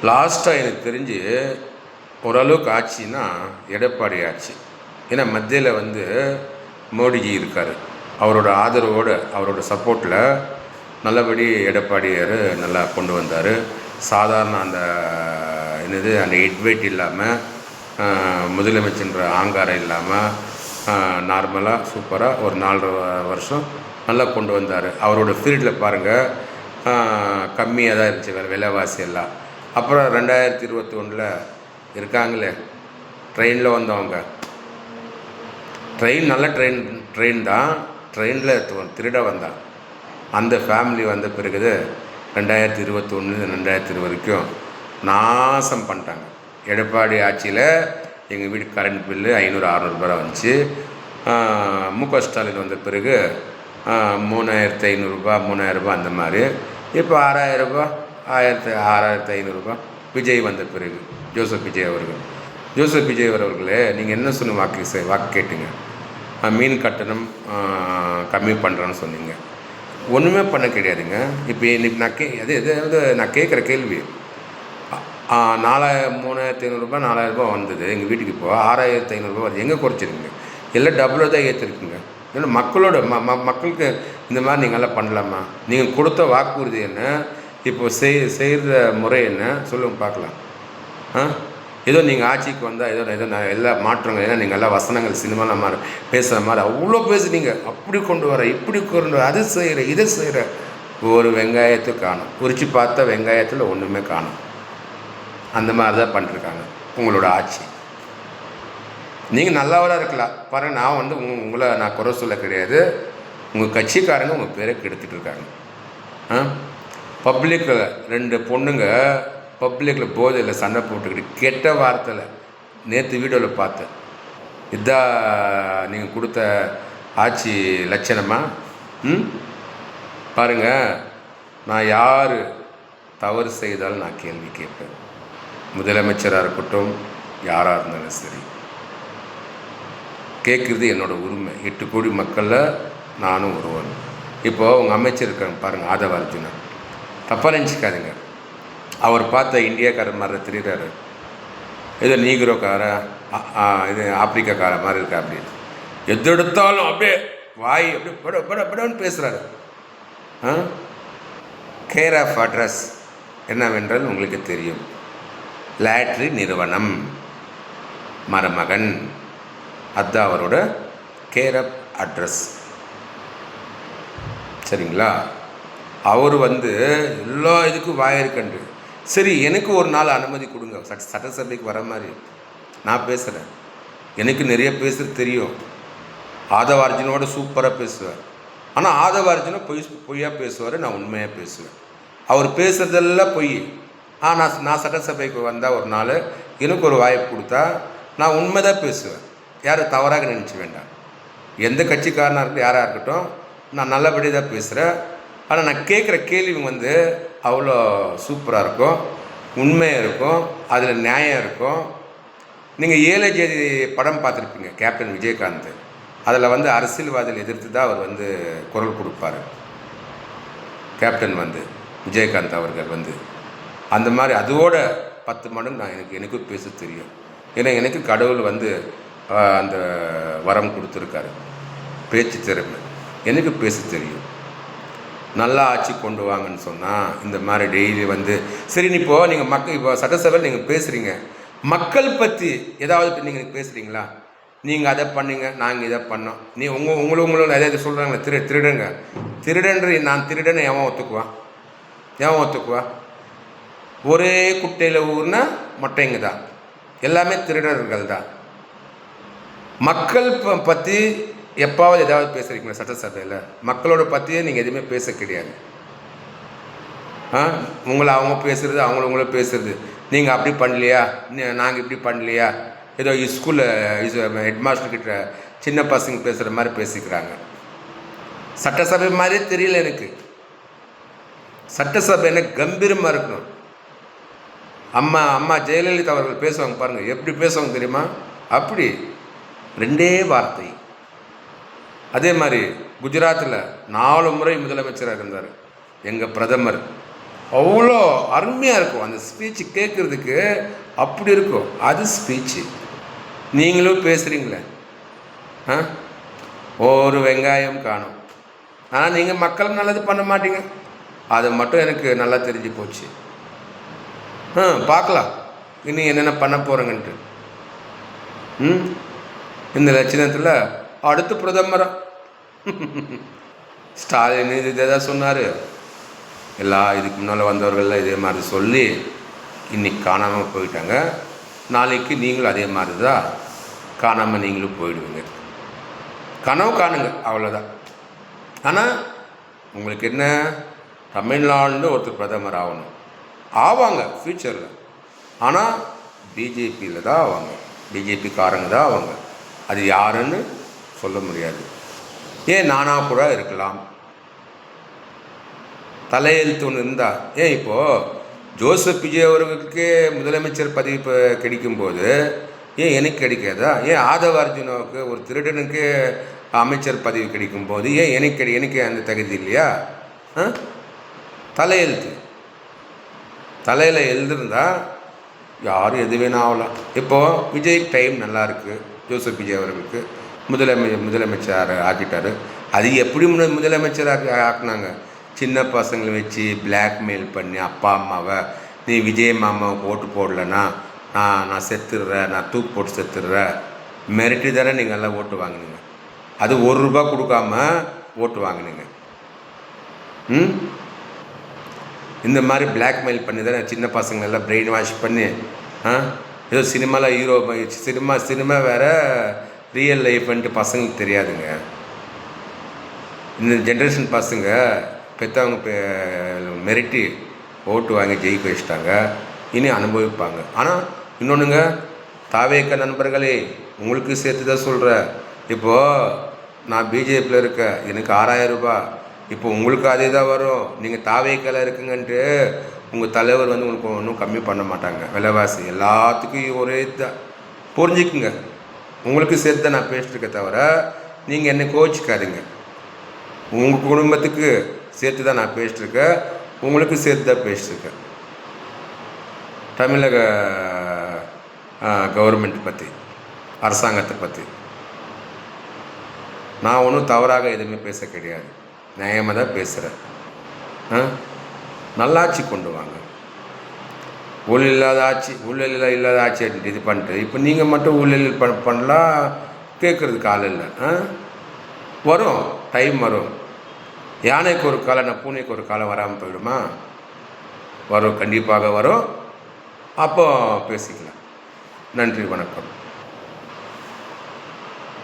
லாஸ்ட்டாக எனக்கு தெரிஞ்சு ஓரளவுக்கு ஆட்சின்னா எடப்பாடி ஆட்சி. ஏன்னா மத்தியில் வந்து மோடிஜி இருக்கார். அவரோட ஆதரவோடு அவரோட சப்போர்ட்டில் நல்லபடி எடப்பாடியார் நல்லா கொண்டு வந்தார். சாதாரண அந்த அந்த ஹெட்வெயிட் இல்லாமல் முதலமைச்சன்ற ஆங்காரம் இல்லாமல் நார்மலாக சூப்பராக ஒரு 4.5 வருஷம் நல்லா கொண்டு வந்தார். அவரோட ஃபீல்டில் பாருங்கள், கம்மியாக தான் இருந்துச்சு விலைவாசி எல்லாம். அப்புறம் 2021 இருக்காங்களே ட்ரெயினில் வந்தவங்க, நல்ல ட்ரெயின் தான், ட்ரெயினில் திருட வந்தான். அந்த ஃபேமிலி வந்த பிறகு 2021 2020 வரைக்கும் நாசம் பண்ணிட்டாங்க. எடப்பாடி ஆட்சியில் எங்கள் வீடு கரண்ட் பில்லு 500-600 ரூபாய் வந்துச்சு. முக ஸ்டாலின் வந்த பிறகு 3500 ரூபா 3000 ரூபா அந்த மாதிரி. இப்போ 6000 ரூபா 6500 ரூபா. விஜய் வந்த பிறகு ஜோசப் விஜய் அவர்களே, நீங்கள் என்ன சொன்ன வாக்கு கேட்டுங்க. மீன் கட்டணம் கம்மி பண்ணுறேன்னு சொன்னீங்க. ஒன்றுமே பண்ண கிடையாதுங்க. இப்போ இன்னைக்கு நான் கேட்குற கேள்வி, 3500 ரூபா 4000 ரூபா வந்தது எங்கள் வீட்டுக்கு. இப்போ 6500 ரூபா வருது. எங்கே குறைச்சிருங்க? எல்லாம் டபுளாக தான் ஏற்றிருக்குங்க. ஏன்னா மக்களோட மக்களுக்கு இந்த மாதிரி நீங்கள்லாம் பண்ணலாமா? நீங்கள் கொடுத்த வாக்குறுதி என்ன, இப்போ செய்கிற முறை என்ன சொல்லுங்க பார்க்கலாம். ஏதோ நீங்கள் ஆட்சிக்கு வந்தால் ஏதோ எல்லா மாற்றங்கள், ஏன்னா நீங்கள் எல்லாம் வசனங்கள் சினிமாவில் மாதிரி பேசுகிற மாதிரி அவ்வளோ பேசுனீங்க. அப்படி கொண்டு வர இப்படி கொண்டு வர, அது செய்கிற இதை செய்கிற, ஒரு வெங்காயத்தை காணும். உரிச்சு பார்த்தா வெங்காயத்தில் ஒன்றுமே காணும். அந்த மாதிரி தான் பண்ணிருக்காங்க உங்களோட ஆட்சி. நீங்கள் நல்லாவதாக இருக்கலாம் பாருங்கள். நான் வந்து உங்களை நான் குறை சொல்ல கிடையாது. உங்கள் கட்சிக்காரங்க உங்கள் பேரை கெடுத்துட்டு இருக்காங்க. பப்ளிக்கில் 2 பொண்ணுங்க பப்ளிக்கில் போதையில் சண்டை போட்டுக்கிட்டு கெட்ட வார்த்தையில் நேற்று வீடியோவில் பார்த்தேன். இதான் நீங்கள் கொடுத்த ஆட்சி லட்சணமா? பாருங்கள், நான் யார் தவறு செய்தாலும் நான் கேள்வி கேட்பேன். முதலமைச்சராக இருக்கட்டும், யாராக இருந்தாலும் சரி, கேட்குறது என்னோடய உரிமை. 8 கோடி மக்களில் நானும் ஒருவன். இப்போது உங்கள் அமைச்சர் இருக்காங்க பாருங்கள், ஆதவ அர்ஜுனா, தப்பாக நினச்சிக்காதுங்க. அவர் பார்த்த இந்தியாக்காரர் மாதிரி தெரியுறாரு. ஏதோ நீக்ரோக்கார இது ஆப்பிரிக்காக்கார மாதிரி இருக்கா. அப்படின்னு எது எடுத்தாலும் அப்படியே வாய் அப்படியே படன்னு பேசுகிறாரு. கேர் ஆஃப் அட்ரஸ் என்னவென்றால் உங்களுக்கு தெரியும். லாட்ரி நிறுவனம் மருமகன், அதுதான் அவரோட கேர் ஆஃப் அட்ரஸ். சரிங்களா? அவர் வந்து எல்லா இதுக்கும் வாயிருக்கண்டு. சரி, எனக்கு ஒரு நாள் அனுமதி கொடுங்க சட்டசபைக்கு வர மாதிரி. நான் பேசுகிறேன், எனக்கு நிறைய பேசுகிறது தெரியும். ஆதவ அர்ஜுனோட சூப்பராக பேசுவேன். ஆனால் ஆதவ அர்ஜுனை பொய்யாக பேசுவார், நான் உண்மையாக பேசுவேன். அவர் பேசுகிறதெல்லாம் பொய். நான் சட்டசபைக்கு வந்தால் ஒரு நாள் எனக்கு ஒரு வாய்ப்பு கொடுத்தா நான் உண்மை தான் பேசுவேன். யாரும் தவறாக நினச்சி வேண்டாம். எந்த கட்சிக்காரனாக இருக்கட்டும், யாராக இருக்கட்டும், நான் நல்லபடி தான் பேசுகிறேன். ஆனால் நான் கேட்குற கேள்வி வந்து அவ்வளோ சூப்பராக இருக்கும், உண்மையாக இருக்கும், அதில் நியாயம் இருக்கும். நீங்கள் 7 ஜேதி படம் பார்த்துருப்பீங்க, கேப்டன் விஜயகாந்த். அதில் வந்து அரசியல்வாதிகள் எதிர்த்து தான் அவர் வந்து குரல் கொடுப்பார். கேப்டன் வந்து விஜயகாந்த் அவர்கள் வந்து அந்த மாதிரி அதோட 10 மடங்கு எனக்கும் பேச தெரியும். ஏன்னா எனக்கு கடவுள் வந்து அந்த வரம் கொடுத்துருக்காரு, பேச்சு திறமை. எனக்கு பேச தெரியும். நல்லா ஆட்சி கொண்டு வாங்கன்னு சொன்னால் இந்த மாதிரி டெய்லி வந்து சரி. இப்போது நீங்கள் இப்போ சட்டசபையில் நீங்கள் பேசுகிறீங்க, மக்கள் பற்றி ஏதாவது நீங்கள் பேசுகிறீங்களா? நீங்கள் அதை பண்ணீங்க, நாங்கள் இதை பண்ணோம். உங்களும் எதாவது சொல்கிறாங்களே, திருடன்ற நான் திருடன்னு எவன் ஒத்துக்குவா? ஒரே குட்டையில் ஊர்னா மொட்டைங்க தான், எல்லாமே திருடர்கள் தான். மக்கள் பற்றி எப்பாவது ஏதாவது பேசுகிறீங்களா சட்டசபையில்? மக்களோட பற்றியே நீங்கள் எதுவுமே பேச கிடையாது. அவங்க பேசுகிறது, அவங்கள பேசுகிறது. நீங்கள் அப்படி பண்ணலையா, நாங்கள் இப்படி பண்ணலையா, ஏதோ ஸ்கூலில் ஹெட் மாஸ்டர்கிட்ட சின்ன பசங்க பேசுகிற மாதிரி பேசிக்கிறாங்க. சட்டசபை மாதிரியே தெரியல எனக்கு. சட்டசபை என்ன கம்பீரமாக இருக்கணும். அம்மா ஜெயலலிதா அவர்கள் பேசுவாங்க பாருங்கள், எப்படி பேசுவாங்க தெரியுமா? அப்படி 2 வார்த்தை. அதே மாதிரி குஜராத்தில் 4 முறை முதலமைச்சராக இருந்தார் எங்கள் பிரதமர். அவ்வளோ அருமையாக இருக்கும். அந்த ஸ்பீச்சு கேட்குறதுக்கு அப்படி இருக்கும். அது ஸ்பீச்சு. நீங்களும் பேசுகிறீங்களே, ஆ, ஒரு வெங்காயம் காணும். ஆனால் நீங்கள் மக்கள் நல்லது பண்ண மாட்டீங்க. அது மட்டும் எனக்கு நல்லா தெரிஞ்சு போச்சு. பார்க்கலாம் இன்னும் என்னென்ன பண்ண போகிறேங்கன்ட்டு. இந்த லட்சணத்தில் அடுத்த பிரதமராக ஸ்டாலின் இதே தான் சொன்னார். இதுக்கு முன்னால் வந்தவர்கள்லாம் இதே மாதிரி சொல்லி இன்றைக்கி காணாமல் போயிட்டாங்க. நாளைக்கு நீங்களும் அதே மாதிரி தான் காணாமல் நீங்களும் போயிடுவீங்க. கனவு காணுங்க, அவ்வளோதான். ஆனால் உங்களுக்கு என்ன, தமிழ்நாடுன்னு ஒருத்தர் பிரதமர் ஆகணும். ஆவாங்க ஃப்யூச்சரில். ஆனால் பிஜேபியில் தான் ஆவாங்க, பிஜேபிக்காரங்க தான் ஆவாங்க. அது யாருன்னு சொல்ல முடியாது. ஏன் நானாக கூட இருக்கலாம். தலையெழுத்து ஒன்று இருந்தால். ஏன் இப்போது ஜோசப் விஜய் அவர்களுக்கே முதலமைச்சர் பதவி கிடைக்கும்போது ஏன் எனக்கு கிடைக்காதா? ஏன் ஆதவ அர்ஜுனாவுக்கு, ஒரு திருடனுக்கு அமைச்சர் பதவி கிடைக்கும்போது ஏன் எனக்கு அந்த தகுதி இல்லையா? தலையெழுத்து தலையில் எழுதிருந்தால் யாரும் எது வேணா ஆகலாம். இப்போது விஜய் டைம் நல்லா இருக்குது. ஜோசப் விஜய் அவர்களுக்கு முதலமைச்சர் ஆக்கிட்டார். அது எப்படி முதலமைச்சர் ஆக்குனாங்க? சின்ன பசங்களை வச்சு பிளாக்மெயில் பண்ணி அப்பா அம்மாவை, நீ விஜய் மாமாவுக்கு ஓட்டு போடலன்னா நான் செத்துடுறேன், நான் தூக்கு போட்டு செத்துடுறேன், மிரட்டி தானே நீங்கள் எல்லாம் ஓட்டு வாங்கினீங்க. அது ₹1 கொடுக்காம ஓட்டு வாங்கினீங்க. இந்த மாதிரி பிளாக்மெயில் பண்ணி தானே சின்ன பசங்களெல்லாம் பிரெயின் வாஷ் பண்ணி ஏதோ சினிமாவில் ஹீரோ சினிமா வேறு, ரியல் லைஃப்ன்ட்டு பசங்களுக்கு தெரியாதுங்க. இந்த ஜென்ரேஷன் பசங்க பெற்றவங்க மிரட்டி ஓட்டு வாங்கி ஜெயிக்க வச்சிட்டாங்க. இனி அனுபவிப்பாங்க. ஆனால் இன்னொன்றுங்க, தாவேக்க நண்பர்களே, உங்களுக்கு சேர்த்து தான் சொல்கிறேன். இப்போது நான் பிஜேபியில் இருக்கேன், எனக்கு ₹6000. இப்போ உங்களுக்கு அதே தான் வரும். நீங்கள் தாவேக்கெல்லாம் இருக்குங்கன்ட்டு உங்கள் தலைவர் உங்களுக்கு ஒன்றும் கம்மி பண்ண மாட்டாங்க. விலைவாசி எல்லாத்துக்கும் ஒரே தான், புரிஞ்சுக்குங்க. உங்களுக்கு சேர்த்து தான் நான் பேசிட்டுருக்க தவிர நீங்கள் என்னை கோச்சிக்காதீங்க. உங்கள் குடும்பத்துக்கு சேர்த்து தான் நான் பேசிட்டுருக்கேன், உங்களுக்கு சேர்த்து தான் பேசிட்டுருக்கேன். தமிழக கவர்மெண்ட் பற்றி, அரசாங்கத்தை பற்றி நான் ஒன்றும் தவறாக எதுவுமே பேச கிடையாது. நியாயமாக தான் பேசுகிறேன். நல்லாட்சி கொண்டு வாங்க. ஊழல் இல்லாத ஆட்சி இது பண்ணிட்டு இப்போ நீங்கள் மட்டும் ஊழல் பண்ணலாம் கேட்குறதுக்கு ஆள் இல்லை. வரும், டைம் வரும். யானைக்கு ஒரு காலம், பூனைக்கு ஒரு காலம் வராமல் போயிடுமா? வரும், கண்டிப்பாக வரும். அப்போ பேசிக்கலாம். நன்றி, வணக்கம்.